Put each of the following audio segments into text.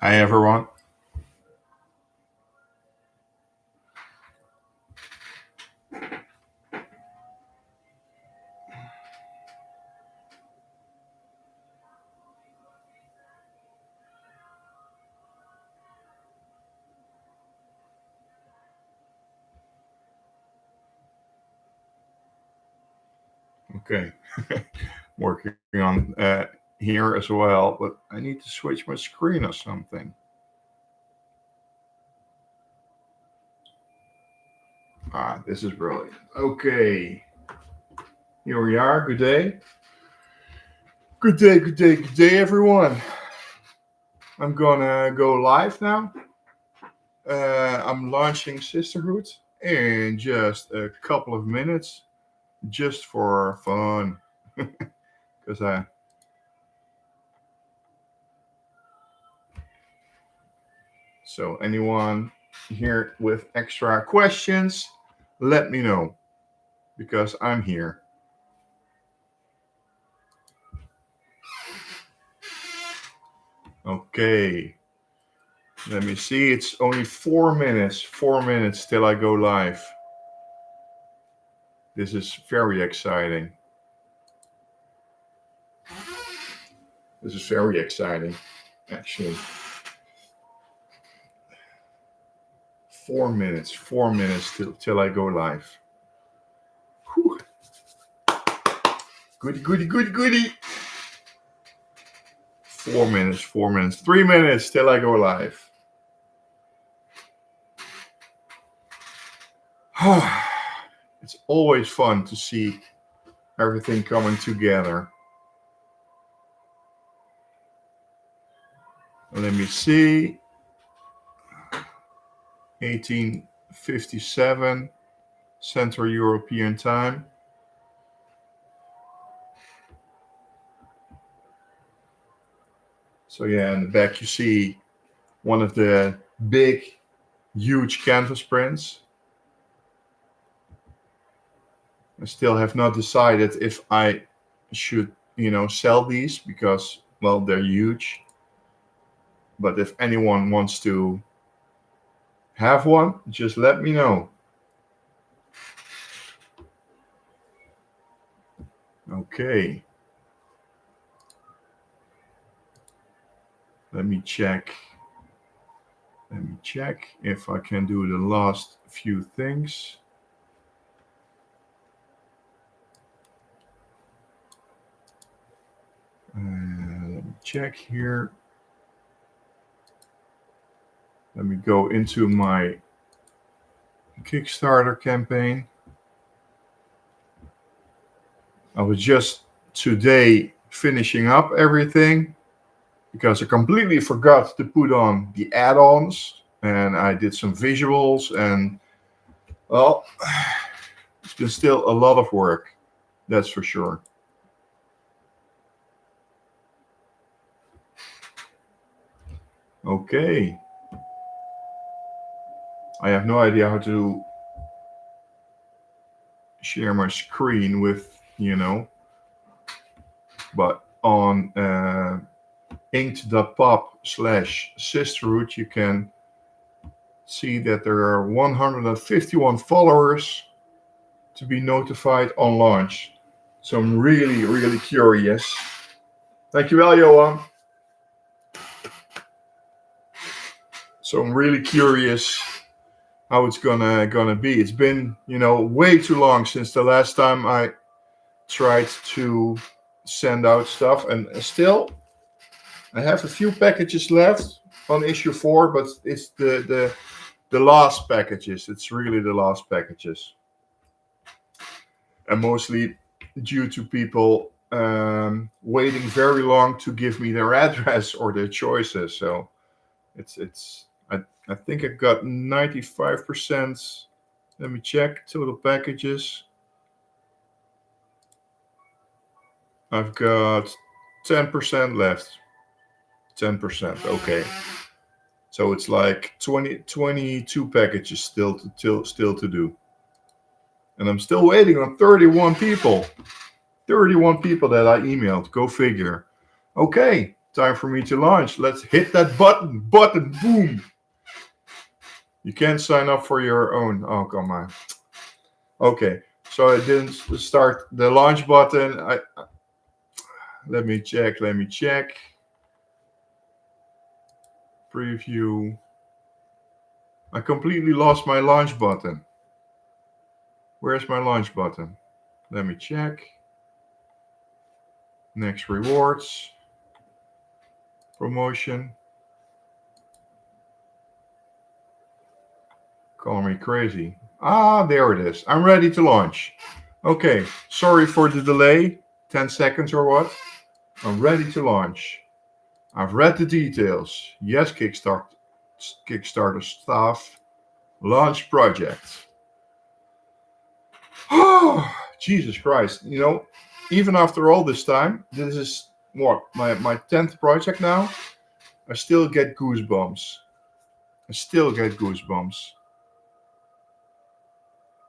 Hi, everyone. Okay, working on here as well, but I need to switch my screen or something. This is brilliant. Okay, here we are. Good day. Good day, good day, good day, everyone. I'm gonna go live now. I'm launching Sisterhood in just a couple of minutes, just for fun. Because so anyone here with extra questions, let me know because I'm here. Okay, let me see. It's only 4 minutes. 4 minutes till I go live. This is very exciting. This is very exciting, actually. 4 minutes. 4 minutes till I go live. Whew. Goody, goody, goody, goody. 4 minutes. 4 minutes. 3 minutes till I go live. It's always fun to see everything coming together. Let me see. 1857 Central European Time. So yeah, in the back you see one of the big, huge canvas prints. I still have not decided if I should, sell these because, well, they're huge. But if anyone wants to have one, just let me know. Okay. Let me check. Let me check if I can do the last few things. Let me check here. Let me go into my Kickstarter campaign. I was just today finishing up everything because I completely forgot to put on the add-ons and I did some visuals and, well, it's been still a lot of work, that's for sure. Okay. I have no idea how to share my screen with, but on inked.pop/sisterhood you can see that there are 151 followers to be notified on launch. So I'm really, really curious. Thank you, well, Johan. So I'm really curious how it's gonna be. It's been, way too long since the last time I tried to send out stuff, and still I have a few packages left on issue 4, but it's the last packages. It's really the last packages, and mostly due to people waiting very long to give me their address or their choices. So it's I think I got 95%. Let me check total packages. I've got 10% left. 10%. Okay. So it's like 22 packages still to do. And I'm still waiting on 31 people. 31 people that I emailed. Go figure. Okay. Time for me to launch. Let's hit that button. Boom. You can't sign up for your own. Oh, come on. Okay, so I didn't start the launch button. Let me check. Preview. I completely lost my launch button. Where's my launch button? Let me check. Next rewards. Promotion. Call me crazy. Ah, there it is. I'm ready to launch. Okay, sorry for the delay. 10 seconds or what? I'm ready to launch. I've read the details. Yes, Kickstarter staff. Launch project. Oh, Jesus Christ. You know, even after all this time, this is what, my 10th project now. I still get goosebumps.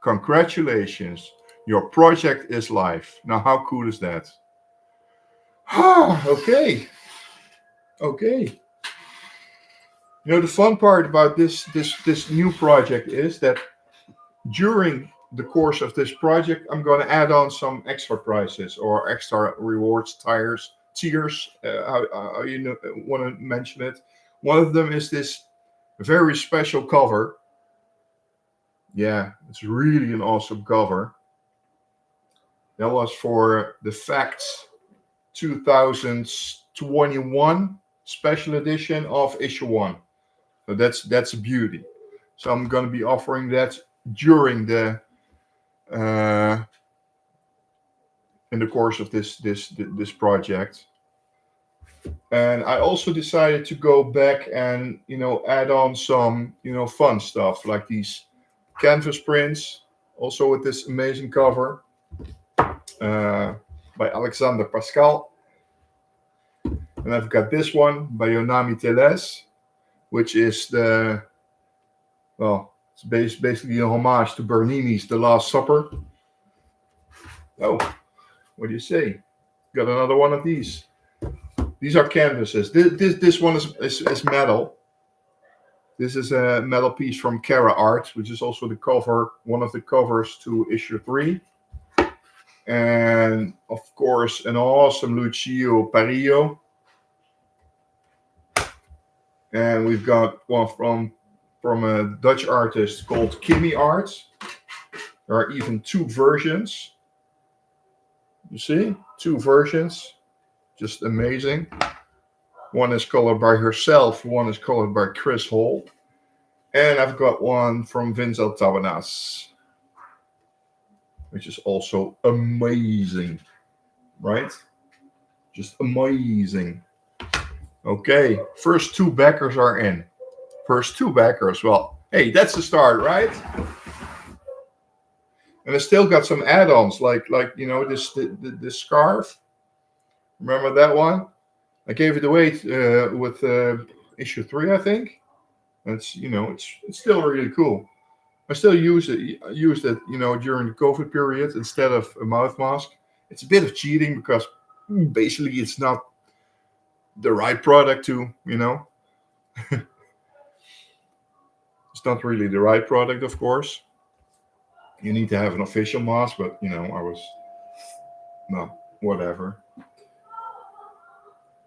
Congratulations. Your project is live. Now, how cool is that? Okay. You know, the fun part about this new project is that during the course of this project, I'm going to add on some extra prizes or extra rewards, tiers, how you want to mention it. One of them is this very special cover. Yeah, it's really an awesome cover. That was for the Facts 2021 special edition of issue 1. So that's a beauty. So I'm going to be offering that during the in the course of this project. And I also decided to go back and add on some fun stuff like these canvas prints, also with this amazing cover by Alexander Pascal. And I've got this one by Yonami Teles, which is it's basically a homage to Bernini's The Last Supper. Oh, what do you say? Got another one of these. These are canvases. This one is metal. This is a metal piece from Kara Art, which is also one of the covers to issue 3. And of course, an awesome Lucio Parillo. And we've got one from a Dutch artist called Kimmy Art. There are even 2 versions. You see? 2 versions. Just amazing. One is colored by herself. One is colored by Chris Hall. And I've got one from Vincent Tabernas, which is also amazing. Right? Just amazing. Okay. First 2 backers are in. Well, hey, that's the start, right? And I still got some add-ons like this scarf. Remember that one? I gave it away with issue 3, I think. It's it's still really cool. I still used it during the COVID period instead of a mouth mask. It's a bit of cheating because basically it's not the right product to It's not really the right product, of course. You need to have an official mask, but whatever.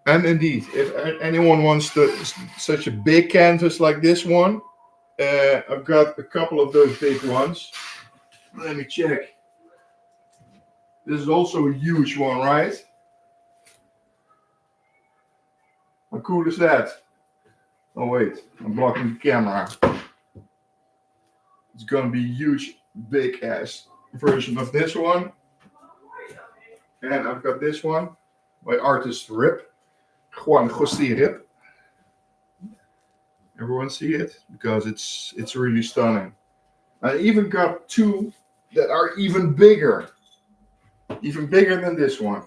And indeed, if anyone wants such a big canvas like this one, I've got a couple of those big ones. Let me check. This is also a huge one, right? How cool is that? Oh wait, I'm blocking the camera. It's gonna be a huge, big ass version of this one. And I've got this one by artist Rip. Juan José Rip. Everyone see it? Because it's really stunning. I even got 2 that are even bigger. Even bigger than this one.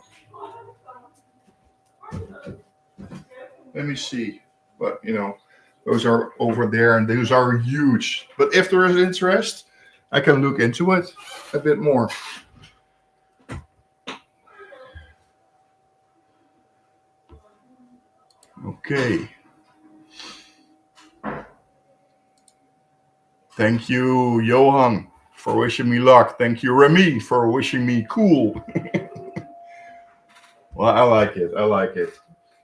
Let me see. But those are over there and those are huge. But if there is interest, I can look into it a bit more. Okay. Thank you, Johan, for wishing me luck. Thank you, Remy, for wishing me cool. Well, I like it. I like it.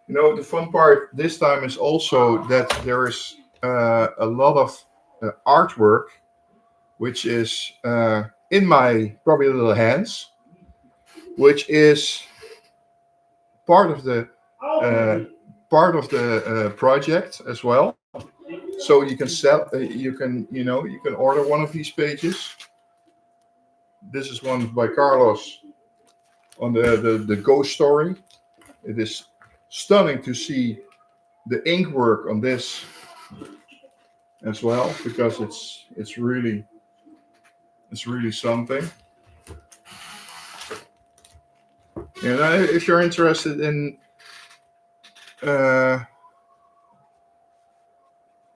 You know, the fun part this time is also that there is a lot of artwork, which is in my probably little hands, which is part of the uh, project as well. So you can sell, you can order one of these pages. This is one by Carlos on the ghost story. It is stunning to see the ink work on this as well because it's really something. And if you're interested in uh,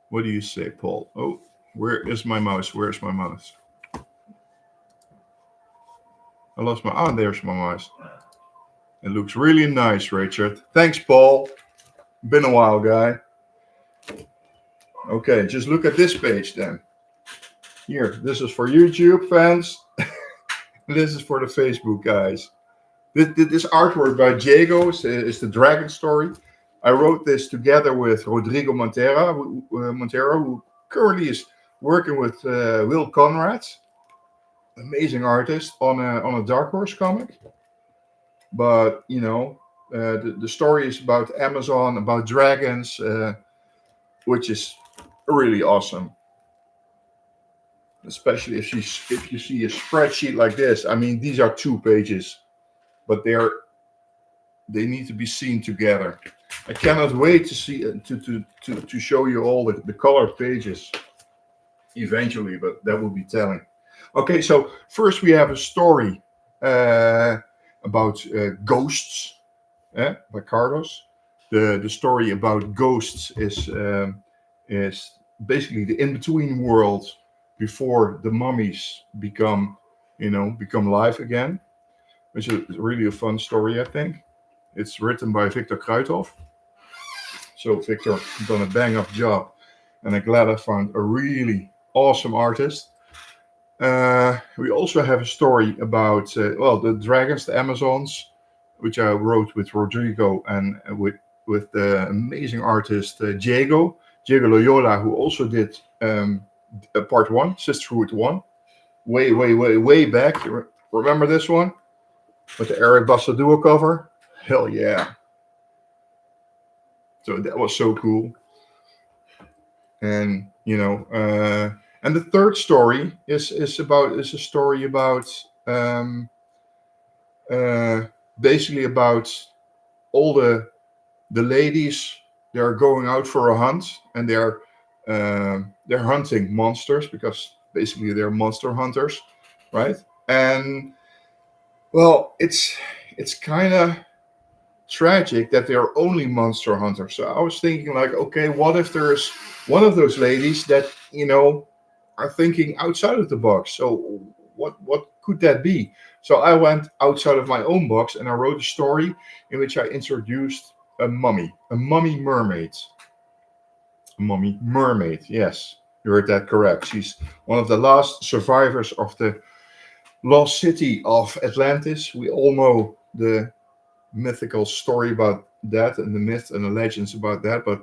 what do you say, Paul? Oh, where is my mouse? Where's my mouse? I lost my. Ah, there's my mouse. It looks really nice, Richard. Thanks, Paul. Been a while, guy. Okay, just look at this page then. Here, this is for YouTube fans. This is for the Facebook guys. This artwork by Diego is the dragon story. I wrote this together with Rodrigo Montero, who currently is working with Will Conrad, amazing artist on a Dark Horse comic. But the story is about Amazon, about dragons, which is really awesome. Especially if you see a spreadsheet like this. I mean, these are 2 pages, but they need to be seen together. I cannot wait to see to show you all the colored pages eventually, but that will be telling. Okay, so first we have a story about ghosts by Carlos. The story about ghosts is basically the in between world before the mummies become live again, which is really a fun story, I think. It's written by Victor Kruithof. So Victor done a bang up job, and I'm glad I found a really awesome artist. We also have a story about the dragons, the Amazons, which I wrote with Rodrigo and with the amazing artist Diego Loyola, who also did part 1, Sisterhood 1, way back. You remember this one with the Eric Bassa duo cover? Hell yeah! So that was so cool. And and the third story is a story about um, uh, basically about all the ladies. They are going out for a hunt, and they're hunting monsters because basically they're monster hunters, right? And well, it's kind of tragic that they're only monster hunters. So I was thinking, like, okay, what if there's one of those ladies that are thinking outside of the box? So what could that be? So I went outside of my own box and I wrote a story in which I introduced a mummy mermaid. A mummy mermaid, yes, you heard that correct. She's one of the last survivors of the lost city of Atlantis. We all know the mythical story about that and the myth and the legends about that. But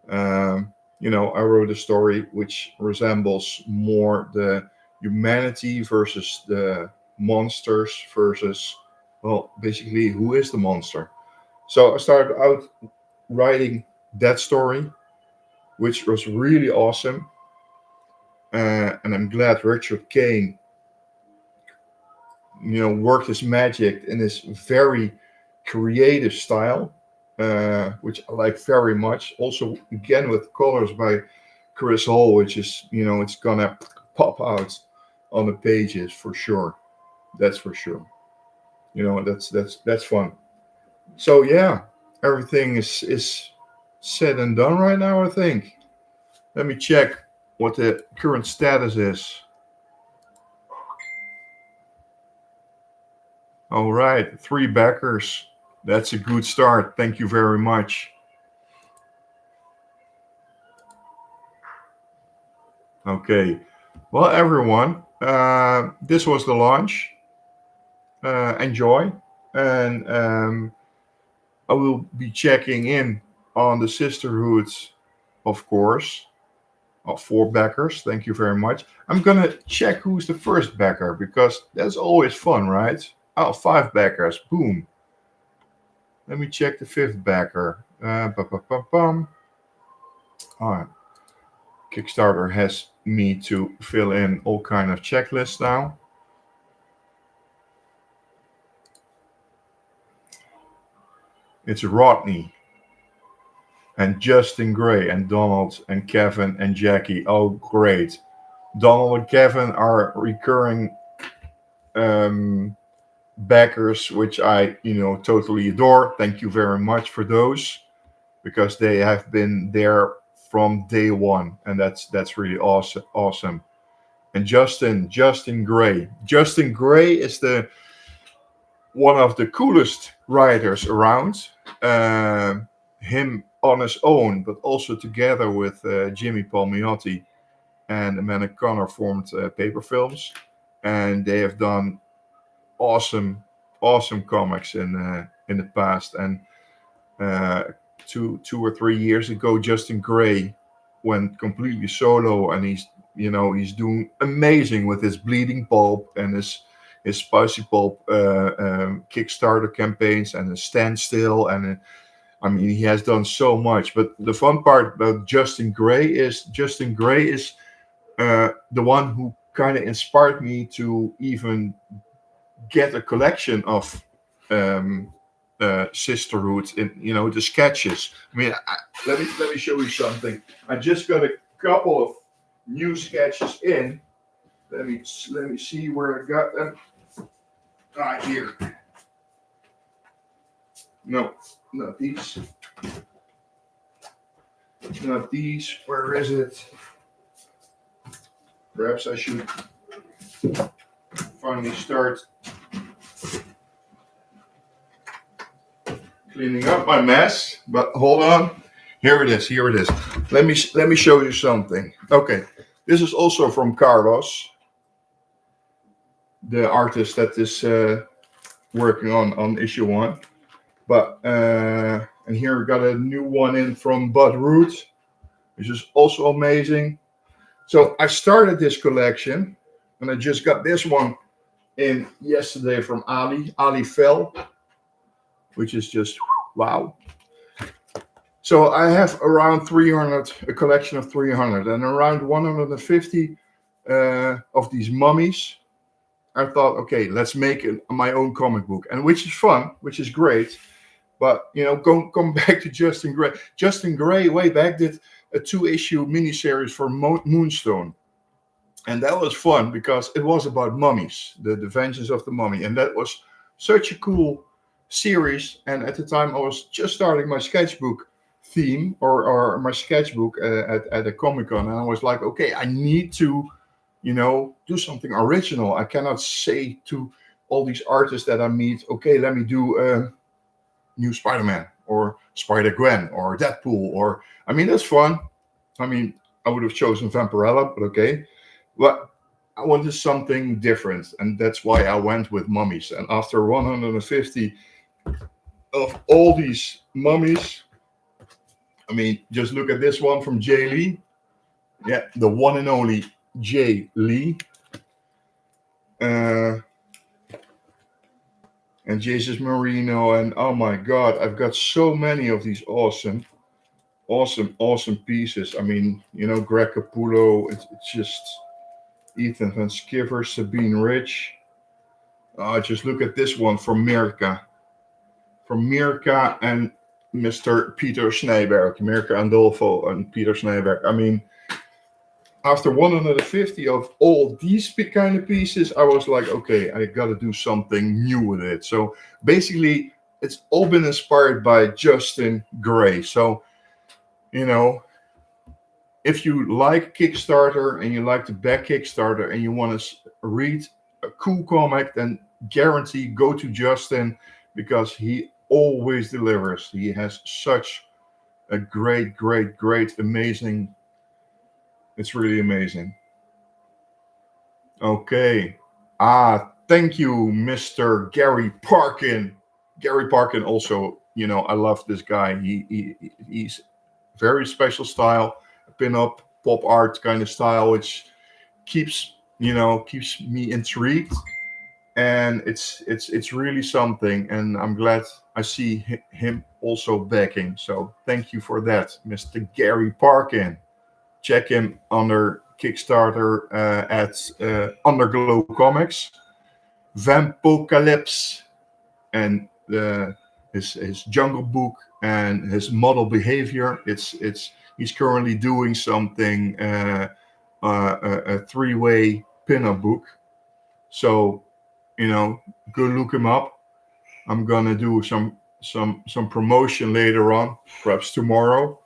I wrote a story which resembles more the humanity versus the monsters versus, well, basically who is the monster. So I started out writing that story, which was really awesome. And I'm glad Richard Kane, worked his magic in this very creative style, which I like very much. Also, again with colors by Chris Hall, which is it's gonna pop out on the pages for sure. That's for sure. That's fun. So yeah, everything is said and done right now. I think. Let me check what the current status is. All right, 3 backers. That's a good start. Thank you very much. Okay. Well, everyone, this was the launch. Enjoy. And I will be checking in on the Sisterhoods, of course, of 4 backers. Thank you very much. I'm going to check who's the first backer because that's always fun, right? Oh, 5 backers. Boom. Let me check the 5th backer. Bum. All right. Kickstarter has me to fill in all kind of checklists now. It's Rodney and Justin Gray and Donald and Kevin and Jackie. Oh, great. Donald and Kevin are recurring um, backers, which I, totally adore. Thank you very much for those because they have been there from day one, and that's really awesome. Awesome. And Justin Gray. Justin Gray is the one of the coolest writers around. Him on his own, but also together with Jimmy Palmiotti and Amanda Connor formed Paper Films, and they have done awesome comics in the past. And uh, 2 or 3 years ago, Justin Gray went completely solo, and he's doing amazing with his Bleeding Pulp and his Spicy Pulp Kickstarter campaigns and his Standstill. And I mean, he has done so much. But the fun part about Justin Gray is the one who kind of inspired me to even get a collection of Sisterhood in the sketches. I mean, let me show you something. I just got a couple of new sketches in. Let me see where I got them. Right here. No, not these. Not these. Where is it? Perhaps I should finally start cleaning up my mess. But hold on. Here it is. Let me show you something. Okay. This is also from Carlos, the artist that is working on issue 1. But and here we got a new one in from Bud Root, which is also amazing. So I started this collection, and I just got this one in yesterday from Ali Fell, which is just wow. So I have around 300, a collection of 300, and around 150 of these mummies. I thought, okay, let's make my own comic book, and which is fun, which is great. But come back to Justin Gray. Justin Gray way back did a 2-issue miniseries for Moonstone, and that was fun because it was about mummies, the Vengeance of the Mummy, and that was such a cool series. And at the time, I was just starting my sketchbook theme or my sketchbook at a Comic Con, and I was like, okay, I need to, do something original. I cannot say to all these artists that I meet, okay, let me do new Spider-Man or Spider-Gwen or Deadpool, or I mean that's fun. I mean, I would have chosen Vampirella, but okay. But I wanted something different, and that's why I went with mummies. And after 150 of all these mummies, I mean, just look at this one from Jay Lee. Yeah, the one and only Jay Lee. And Jesus Marino, and oh my God, I've got so many of these awesome pieces. I mean, Greg Capullo, it's just Ethan Van Sciver, Sabine Rich. Just look at this one from Mirka. From Mirka and Mr. Peter Snijberg. Mirka Andolfo and Peter Snijberg. I mean, after 150 of all these kind of pieces, I was like, okay, I got to do something new with it. So basically, it's all been inspired by Justin Gray. So, if you like Kickstarter and you like to back Kickstarter and you want to read a cool comic, then guarantee go to Justin because he always delivers. He has such a great, amazing It's really amazing. Okay. Thank you, Mr. Gary Parkin. Gary Parkin also, I love this guy. He's very special style, pin-up pop art kind of style, which keeps me intrigued, and it's really something. And I'm glad I see him also backing. So thank you for that, Mr. Gary Parkin. Check him under Kickstarter at Underglow Comics, Vampocalypse, and his Jungle Book and his model behavior. It's he's currently doing something a three-way pinup book. So go look him up. I'm gonna do some promotion later on, perhaps tomorrow,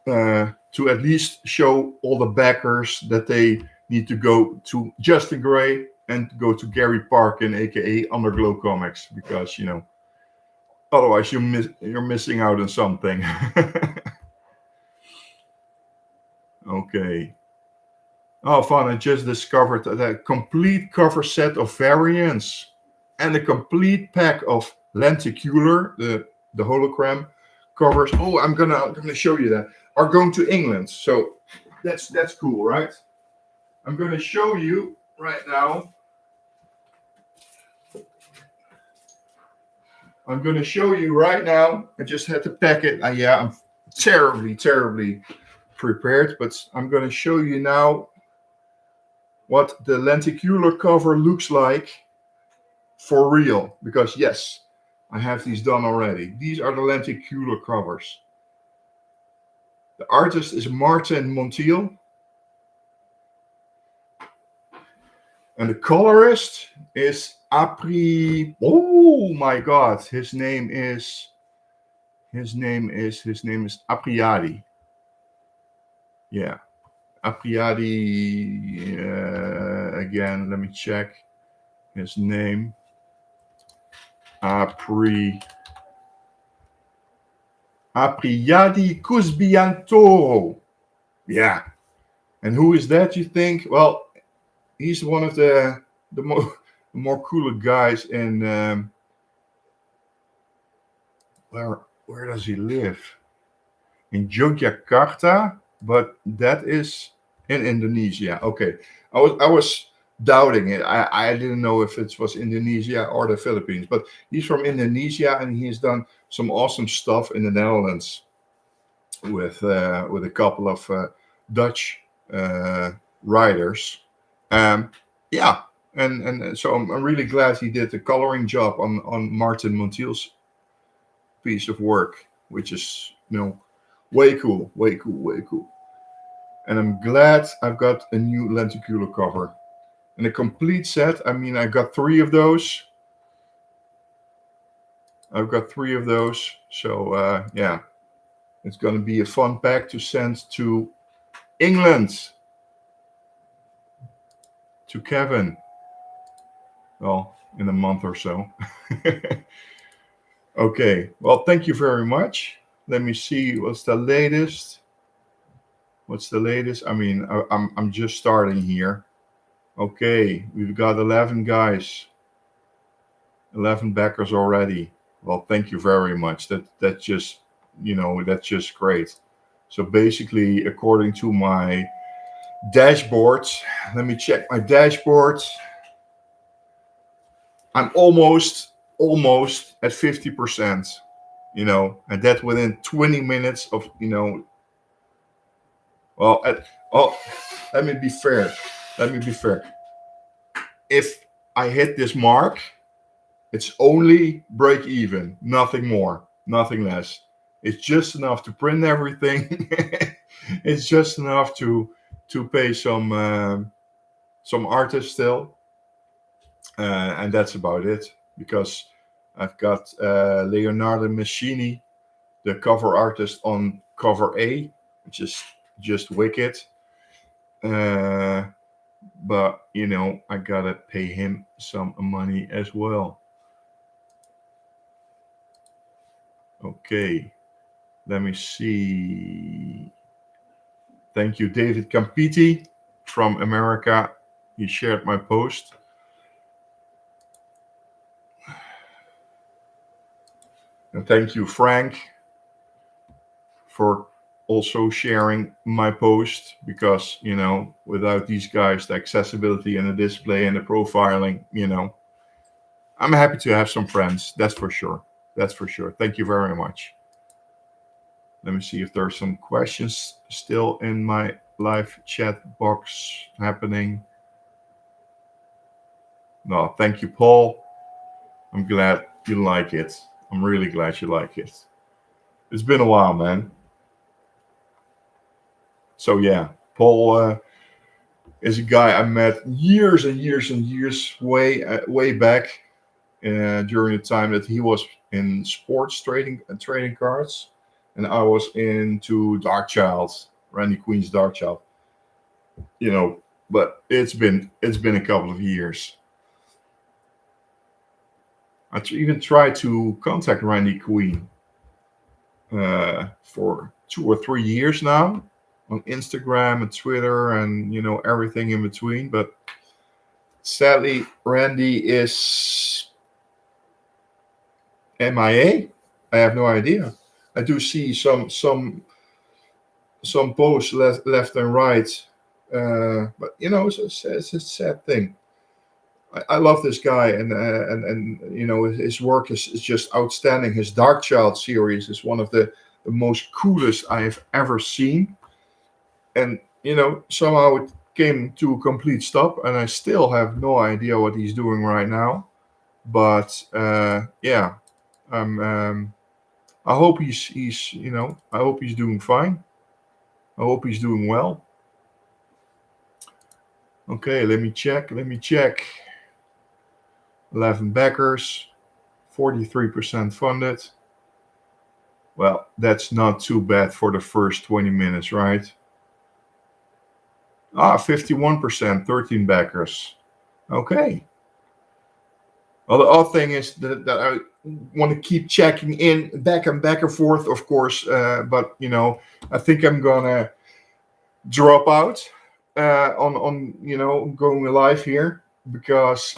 to at least show all the backers that they need to go to Justin Gray and go to Gary Parkin, aka Underglow Comics, because otherwise you're missing out on something. Okay. Oh, fun! I just discovered a complete cover set of variants and a complete pack of lenticular, the hologram covers. Oh, I'm gonna show you that. Are going to England, so that's cool, right? I'm gonna show you right now. I'm gonna show you right now. I just had to pack it. Yeah, I'm terribly prepared, but I'm gonna show you now what the lenticular cover looks like for real. Because yes, I have these done already. These are the lenticular covers. The artist is Martin Montiel, and the colorist is Apri. Oh my God, his name is Apriadi. Yeah, Apriadi. Again, let me check his name. Apriadi Cusbiantoro. Yeah. And who is that, you think? Well, he's one of the more cooler guys in where does he live? In Yogyakarta, but that is in Indonesia. Okay. I was doubting it. I didn't know if it was Indonesia or the Philippines, but he's from Indonesia and he's done some awesome stuff in the Netherlands with a couple of Dutch writers. Um, yeah, and so I'm really glad he did the coloring job on Martin Montiel's piece of work, which is way cool, way cool, way cool. And I'm glad I've got a new lenticular cover and a complete set. I mean, I got three of those. I've got three of those. So yeah, it's going to be a fun pack to send to England, to Kevin. Well, in a month or so. Okay. Well, thank you very much. Let me see what's the latest. What's the latest? I mean, I'm just starting here. Okay, we've got 11 guys, 11 backers already. Well, thank you very much. That's just great. So basically, according to my dashboard, let me check my dashboard. I'm almost at 50%, and that within 20 minutes of, well, oh, let me be fair. Let me be fair. If I hit this mark, it's only break even, nothing more, nothing less. It's just enough to print everything. It's just enough to pay some artists still, and that's about it. Because I've got Leonardo Maschini, the cover artist on cover A, which is just wicked. Uh, but I gotta pay him some money as well. Okay, let me see. Thank you, David Campiti from America. He shared my post. And thank you, Frank, for also sharing my post, because, without these guys, the accessibility and the display and the profiling, I'm happy to have some friends. That's for sure. That's for sure. Thank you very much. Let me see if there are some questions still in my live chat box happening. No, thank you, Paul. I'm glad you like it. I'm really glad you like it. It's been a while, man. So yeah, Paul is a guy I met years and years and years way back during the time that he was in sports trading cards, and I was into Darkchild, Randy Queen's Darkchild. But it's been a couple of years. Even tried to contact Randy Queen for 2 or 3 years now on Instagram and Twitter and everything in between. But sadly, Randy is MIA. I have no idea. I do see some posts left and right, but it's a sad thing. I love this guy, and his work is just outstanding. His Darkchild series is one of the most coolest I have ever seen, and somehow it came to a complete stop, and I still have no idea what he's doing right now. But yeah, I hope he's I hope he's doing fine. I hope he's doing well. Okay, let me check. 11 backers, 43% funded. Well, that's not too bad for the first 20 minutes, right? 51%, 13 backers. Okay. Well, the other thing is that I want to keep checking in back and forth, of course. But I think I'm gonna drop out on going live here, because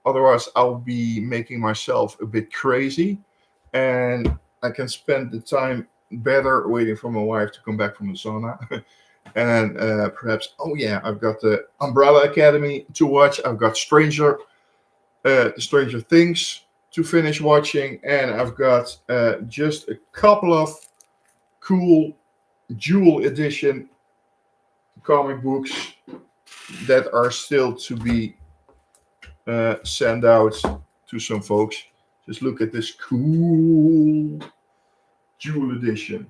otherwise I'll be making myself a bit crazy, and I can spend the time better waiting for my wife to come back from the sauna. And perhaps, oh yeah, I've got the Umbrella Academy to watch. I've got Stranger Things to finish watching, and I've got just a couple of cool Jewel edition comic books that are still to be sent out to some folks. Just look at this cool Jewel edition,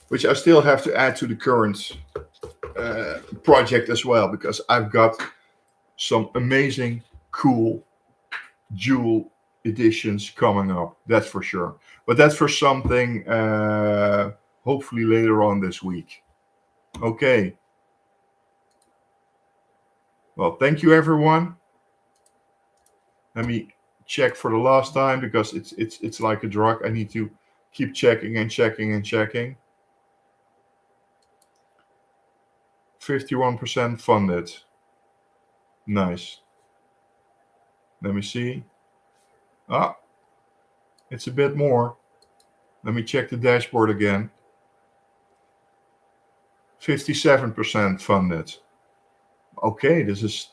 which I still have to add to the current project as well, because I've got some amazing, cool Jewel editions coming up. That's for sure. But that's for something hopefully later on this week. Okay. Well, thank you, everyone. Let me check for the last time, because it's like a drug. I need to keep checking and checking and checking. 51% funded. Nice. Let me see. It's a bit more. Let me check the dashboard again. 57% funded. Okay, this is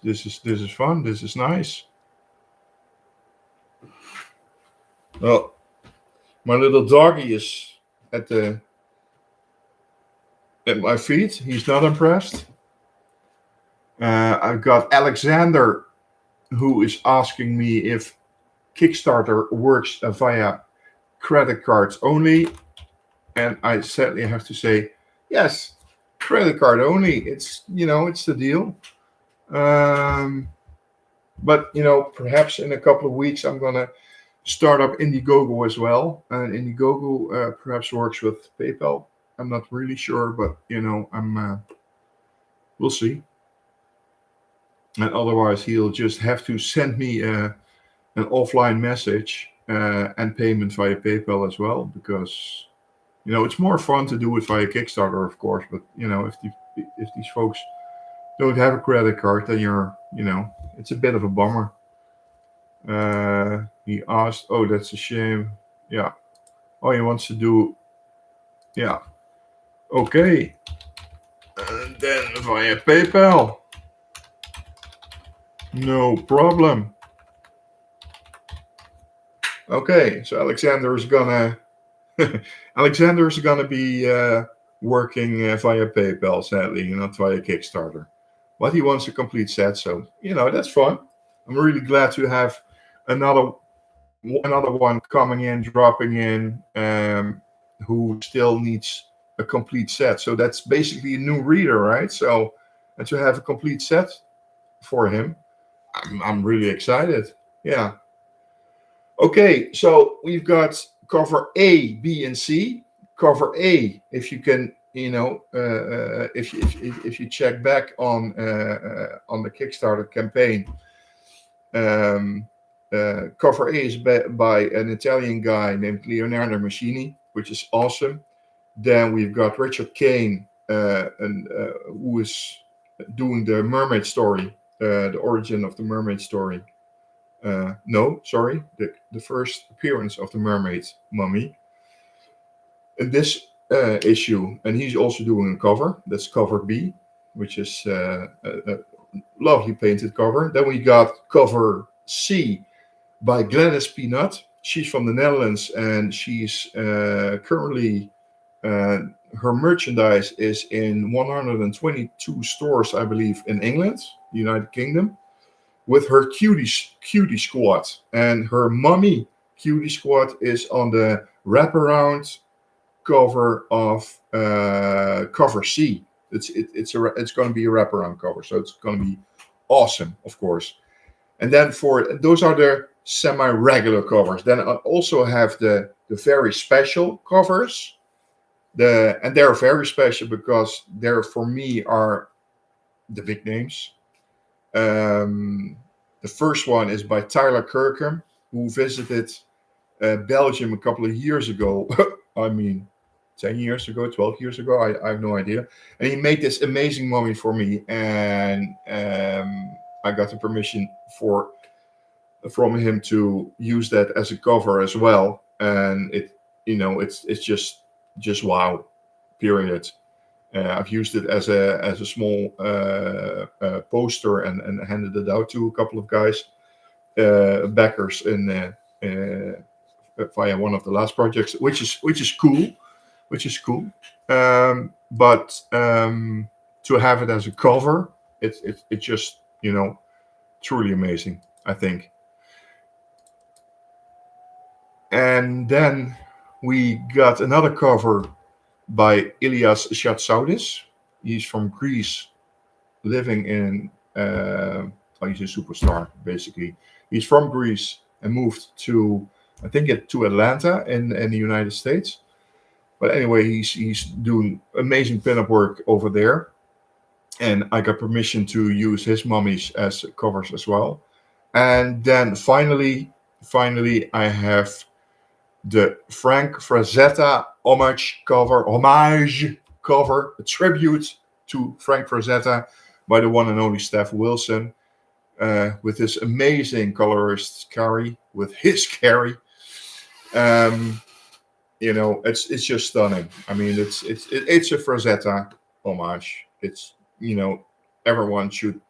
fun. This is nice. Well, my little doggy is at my feet. He's not impressed. I've got Alexander, who is asking me if Kickstarter works via credit cards only, and I sadly have to say yes, credit card only. It's it's the deal. But perhaps in a couple of weeks I'm gonna start up Indiegogo as well, and Indiegogo perhaps works with PayPal. I'm not really sure, but we'll see. And otherwise, he'll just have to send me an offline message and payment via PayPal as well, because It's more fun to do it via Kickstarter, of course. But if these folks don't have a credit card, then it's a bit of a bummer. He asked, "Oh, that's a shame." Yeah. Oh, he wants to do. Yeah. Okay. And then via PayPal. No problem. Okay. So Alexander is gonna be working via PayPal, sadly, not via Kickstarter. But he wants a complete set, so that's fun. I'm really glad to have another another one coming in, dropping in, who still needs a complete set. So that's basically a new reader, right? So, and to have a complete set for him, I'm really excited. Yeah. Okay, so we've got cover A, B, and C. Cover A, if you can, if you check back on the Kickstarter campaign, um, cover A is by an Italian guy named Leonardo Maschini, which is awesome. Then we've got Richard Kane, who is doing the mermaid story, the origin of the mermaid story. No, sorry, the first appearance of the mermaid mummy in this issue, and he's also doing a cover. That's cover B, which is a lovely painted cover. Then we got cover C by Gladys Peanut. She's from the Netherlands, and she's currently her merchandise is in 122 stores, I believe, in England, United Kingdom, with her cutie squad, and her mummy cutie squad is on the wraparound cover of cover C. It's going to be a wraparound cover, so it's going to be awesome, of course. And then for those are the semi-regular covers. Then I also have the very special covers. And they're very special because they're for me are the big names. Um, the first one is by Tyler Kirkham, who visited Belgium a couple of years ago. I mean, 10 years ago, 12 years ago, I have no idea. And he made this amazing mummy for me, and I got the permission from him to use that as a cover as well. And it's just wow, period. I've used it as a small poster and handed it out to a couple of guys, backers in via one of the last projects, which is cool, which is cool. But to have it as a cover, it's just truly amazing, I think. And then we got another cover by Ilias Chatsoudis. He's from Greece, living in. He's a superstar, basically. He's from Greece and moved I think, to Atlanta in the United States. But anyway, he's doing amazing pinup work over there, and I got permission to use his mummies as covers as well. And then finally, I have the Frank Frazetta homage cover, a tribute to Frank Frazetta by the one and only Steph Wilson, with this amazing colorist Carrie, with his Carrie. It's just stunning. I mean, it's a Frazetta homage. It's everyone should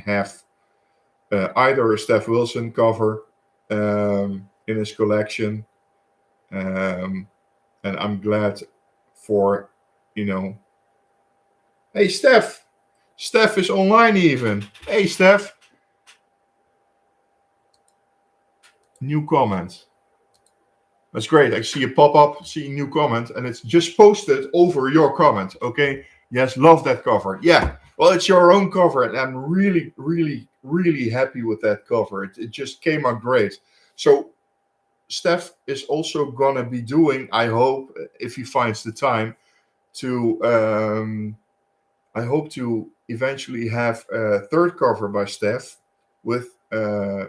have either a Steph Wilson cover in his collection. And I'm glad for, hey, Steph. Steph is online even. Hey, Steph. New comment. That's great. I see a pop up, see a new comment, and it's just posted over your comment. Okay. Yes, love that cover. Yeah. Well, it's your own cover, and I'm really, really, really happy with that cover. It just came out great. So Steph is also gonna be doing, I hope, if he finds the time, to I hope to eventually have a third cover by Steph with a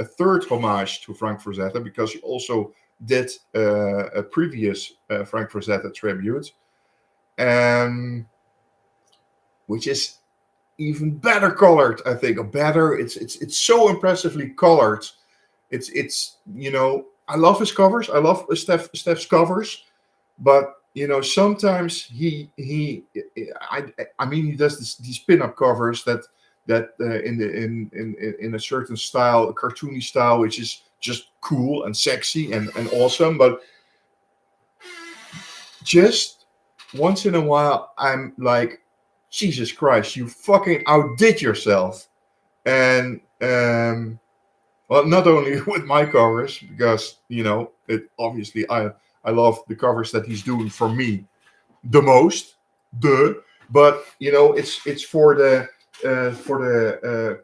third homage to Frank Frazetta, because he also did a previous Frank Frazetta tribute, which is even better colored. I think, or better. It's so impressively colored. It's I love his covers. I love Steph's covers, but sometimes I mean, he does these pin-up covers that in a certain style, a cartoony style, which is just cool and sexy and awesome. But just once in a while, I'm like, Jesus Christ, you fucking outdid yourself. And well, not only with my covers, because it obviously I love the covers that he's doing for me the most, but it's for the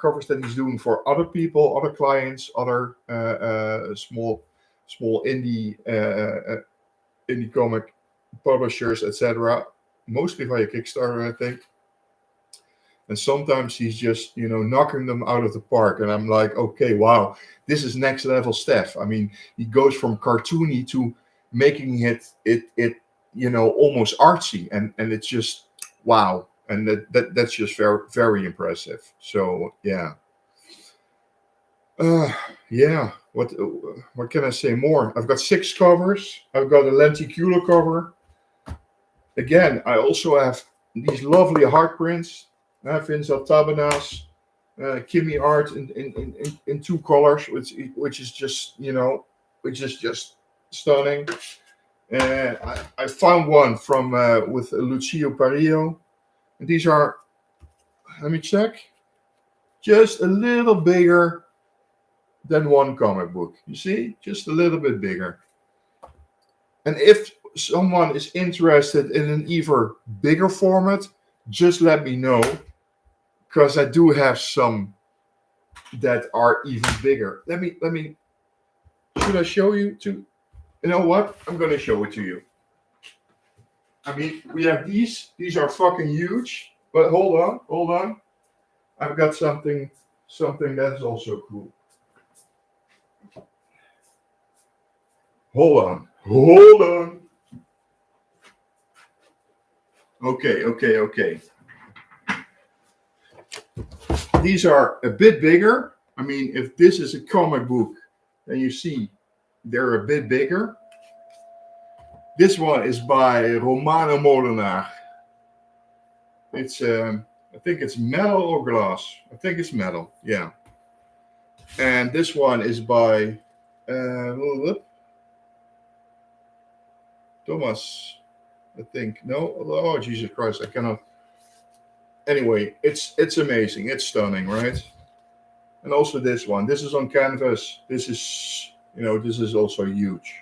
covers that he's doing for other people, other clients, other small indie comic publishers, etc. Mostly via Kickstarter, I think. And sometimes he's just knocking them out of the park, and I'm like, okay, wow, this is next level Steph. I mean, he goes from cartoony to making it almost artsy, and it's just wow, and that's just very, very impressive. So yeah. Yeah, what can I say more? I've got 6 covers. I've got a lenticular cover. Again, I also have these lovely heart prints. Vincent Tabernas, Kimmy art in 2 colors, which is just stunning. And I found one from with Lucio Parillo. And these are, let me check, just a little bigger than one comic book. You see, just a little bit bigger. And if someone is interested in an even bigger format, just let me know, because I do have some that are even bigger. Let me. Should I show you to? You know what? I'm gonna show it to you. I mean, we have these. These are fucking huge. But hold on. I've got something that's also cool. Hold on. Okay. These are a bit bigger. I mean, if this is a comic book, then you see they're a bit bigger. This one is by Romano Molenaar. It's, I think it's metal or glass. I think it's metal, yeah. And this one is by Thomas, I think. No? Oh, Jesus Christ, I cannot. Anyway, it's amazing. It's stunning, right? And also this one. This is on canvas. This is also huge.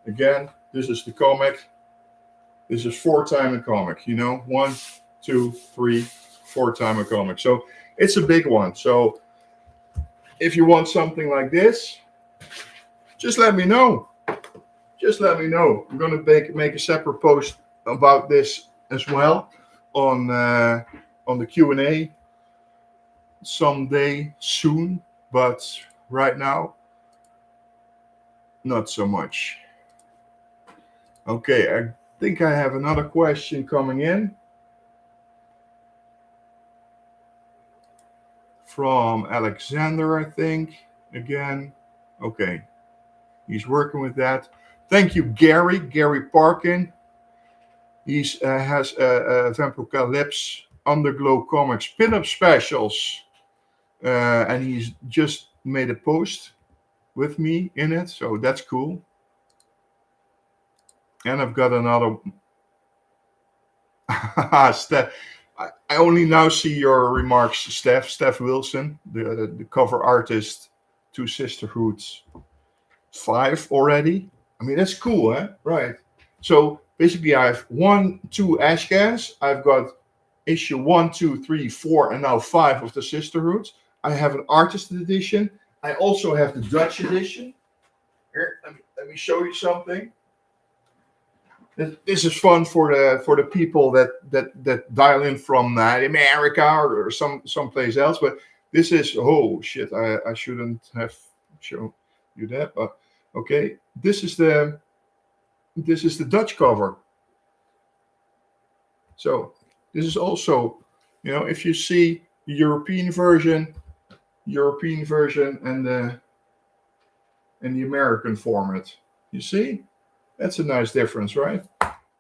Again, this is the comic. This is 4-time a comic. 1, 2, 3, 4-time a comic. So it's a big one. So if you want something like this, just let me know. I'm going to make a separate post about this as well on the Q&A someday soon, but right now, not so much. Okay, I think I have another question coming in from Alexander, I think, again. Okay, he's working with that. Thank you, Gary Parkin. He has Vampocalypse Underglow Comics pin-up specials, and he's just made a post with me in it, so that's cool. And I've got another. Steph, I only now see your remarks, Steph Wilson, the cover artist to Sisterhoods 5 already. I mean, that's cool, huh? Right. So basically, I have 1, 2 Ashcans. I've got issue 1, 2, 3, 4, and now 5 of the Sisterhoods. I have an artist edition. I also have the Dutch edition. Here, let me show you something. This is fun for the people that dial in from America or someplace else. But this is, oh shit, I shouldn't have shown you that. But Okay, this is the Dutch cover. So this is also, if you see the European version and the American format, you see that's a nice difference, right?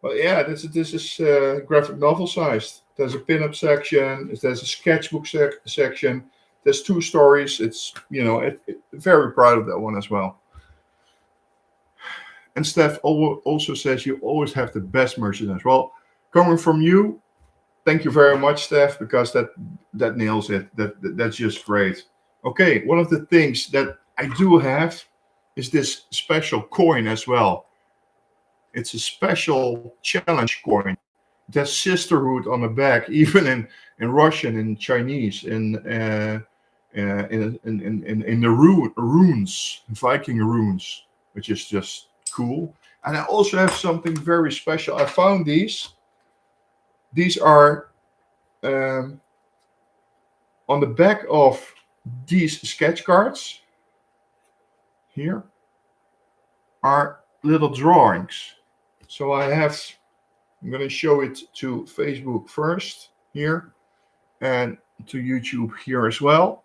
Well, yeah, this is graphic novel sized. There's a pinup section. There's a sketchbook section. There's two stories. It's very proud of that one as well. And Steph also says you always have the best merchandise. Well, coming from you, thank you very much, Steph, because that nails it. That's just great. Okay, one of the things that I do have is this special coin as well. It's a special challenge coin. It has Sisterhood on the back, even in Russian, in Chinese, in the runes, Viking runes, which is just cool. And I also have something very special. I found these. These are um, on the back of these sketch cards. Here are little drawings. So I'm going to show it to Facebook first here and to YouTube here as well.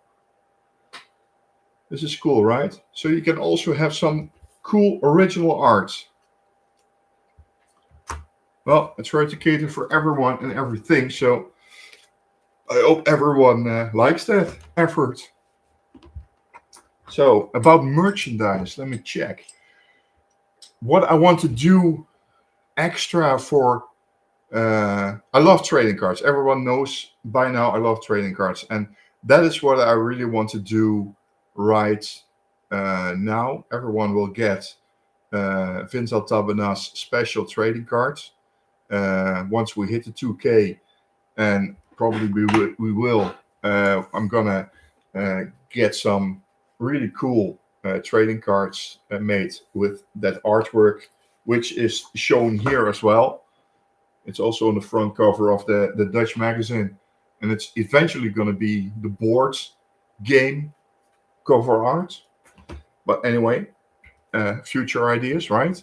This is cool, right? So you can also have some cool original art. Well, I try to cater for everyone and everything, so I hope everyone likes that effort. So about merchandise, let me check. What I want to do extra for I love trading cards. Everyone knows by now I love trading cards, and that is what I really want to do right now. Everyone will get Vincent Tabena's special trading cards once we hit the 2K, and probably we will. I'm gonna get some really cool trading cards made with that artwork, which is shown here as well. It's also on the front cover of the Dutch magazine, and it's eventually going to be the board's game cover art. But anyway, future ideas, right?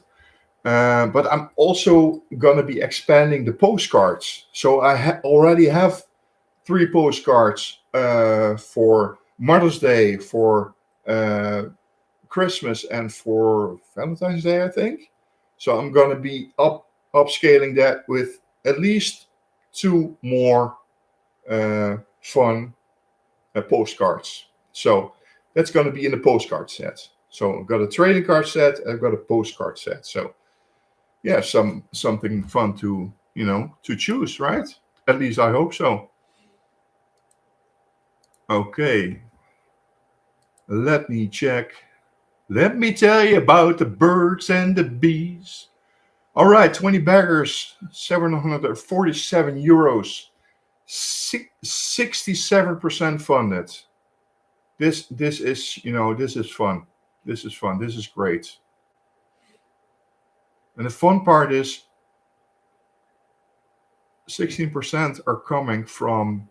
But I'm also going to be expanding the postcards. So I already have 3 postcards for Mother's Day, for uh, Christmas, and for Valentine's Day, I think. So I'm going to be upscaling that with at least 2 more fun postcards. So that's going to be in the postcard set. So I've got a trading card set. I've got a postcard set. So yeah, something fun to choose, right? At least I hope so. Okay, let me check. Let me tell you about the birds and the bees. All right, 20 baggers, 747 euros, 67% funded. This is fun. This is fun. This is great. And the fun part is 16% are coming from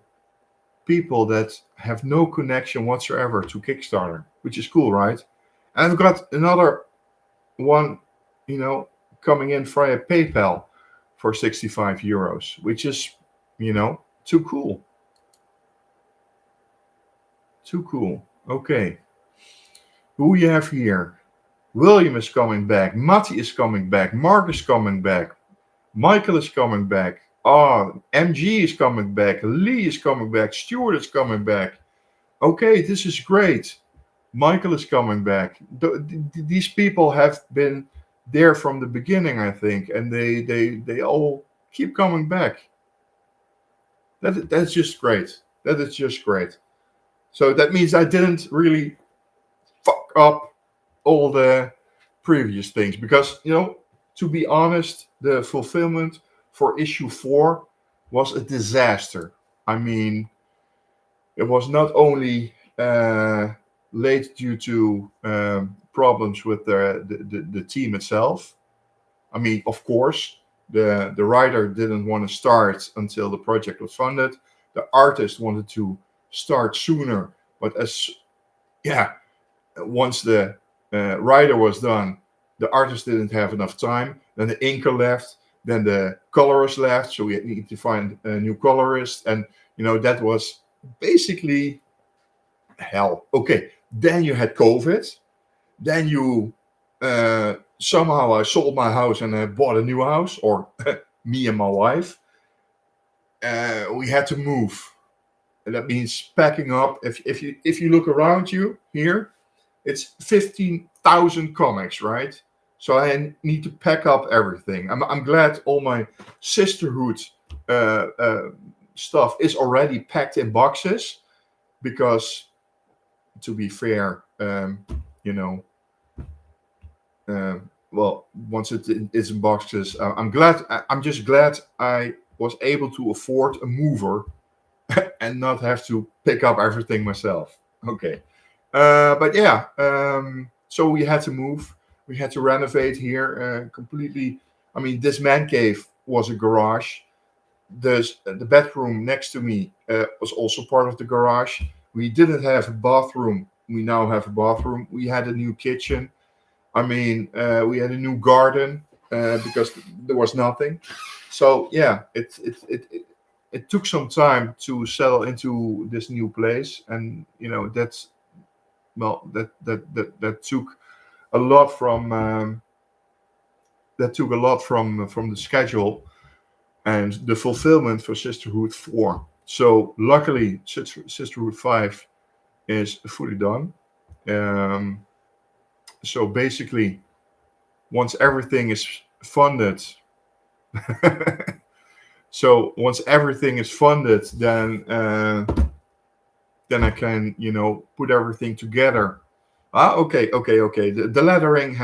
people that have no connection whatsoever to Kickstarter, which is cool, right? And I've got another one, coming in via PayPal for 65 euros, which is, too cool. Too cool. Okay. Who we have here? William is coming back. Matti is coming back. Mark is coming back. Michael is coming back. MG is coming back. Lee is coming back. Stuart is coming back. Okay, this is great. Michael is coming back. These people have been there from the beginning, I think, and they all keep coming back. That's just great. That is just great. So that means I didn't really fuck up all the previous things because to be honest, the fulfillment for issue 4 was a disaster. I mean, it was not only late due to problems with the team itself. I mean, of course, the writer didn't want to start until the project was funded. The artist wanted to start sooner, but yeah, once the rider was done, the artist didn't have enough time. Then the inker left. Then the colorist left, so we need to find a new colorist, and that was basically hell. Okay, then you had COVID. Then you somehow I sold my house and I bought a new house, or me and my wife. We had to move, and that means packing up. If you look around you here, it's 15,000 comics, right? So I need to pack up everything. I'm glad all my Sisterhood stuff is already packed in boxes, because, to be fair, you know, well, once it is in boxes, I'm glad. I'm just glad I was able to afford a mover and not have to pick up everything myself. Okay. But yeah, so we had to move. We had to renovate here completely. I mean, this man cave was a garage. The bedroom next to me was also part of the garage. We didn't have a bathroom. We now have a bathroom. We had a new kitchen. I mean, we had a new garden because there was nothing. So yeah, it took some time to settle into this new place, and that took a lot from the schedule and the fulfillment for Sisterhood 4. So luckily, Sisterhood 5 is fully done. Um, so basically, once everything is funded, then I can put everything together. Okay. The lettering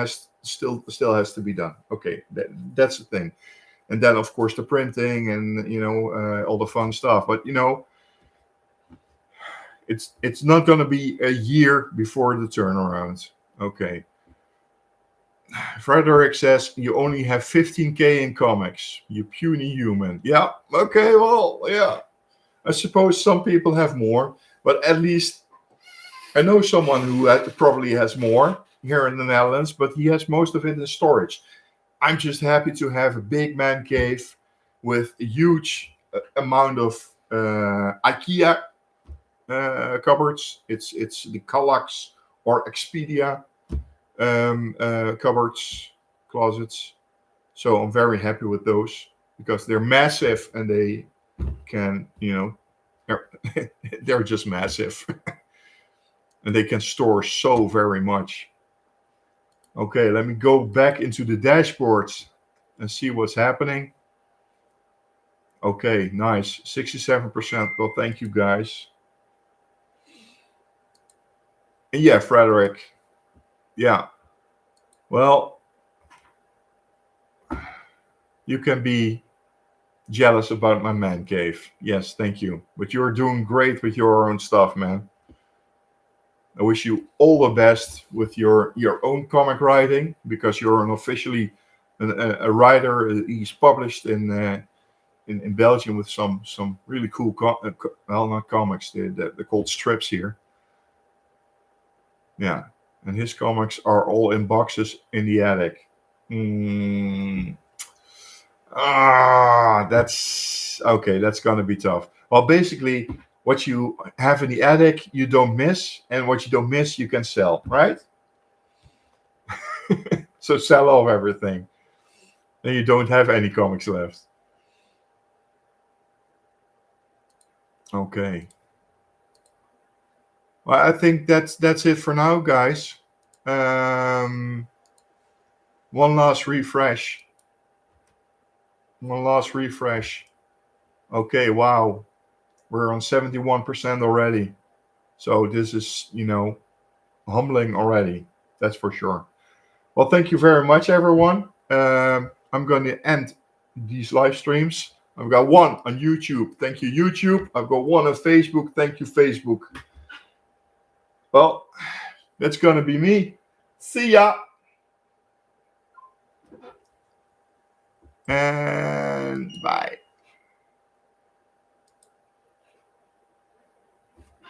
still has to be done. Okay, that's the thing. And then of course the printing and all the fun stuff. But it's not going to be a year before the turnaround. Okay. Frederick says you only have 15K in comics. You puny human. Yeah. Okay. Well, yeah. I suppose some people have more, but at least I know someone who probably has more here in the Netherlands, but he has most of it in storage. I'm just happy to have a big man cave with a huge amount of IKEA cupboards. It's the Kallax or Expedia cupboards, closets. So I'm very happy with those because they're massive and they can, they're just massive. And they can store so very much. Okay, let me go back into the dashboards and see what's happening. Okay, nice. 67%. Well, thank you guys. And yeah, Frederick. Yeah. Well, you can be jealous about my man cave. Yes, thank you. But you're doing great with your own stuff, man. I wish you all the best with your own comic writing, because you're an officially a writer. He's published in Belgium with some really cool well, not comics, they're called strips here. Yeah, and his comics are all in boxes in the attic. That's okay. That's gonna be tough. Well, basically, what you have in the attic, you don't miss, and what you don't miss, you can sell, right? So sell off everything, and you don't have any comics left. Okay. Well, I think that's it for now, guys. Um, one last refresh. One last refresh. Okay. Wow. We're on 71% already. So this is, humbling already. That's for sure. Well, thank you very much, everyone. I'm going to end these live streams. I've got one on YouTube. Thank you, YouTube. I've got one on Facebook. Thank you, Facebook. Well, that's going to be me. See ya. And bye.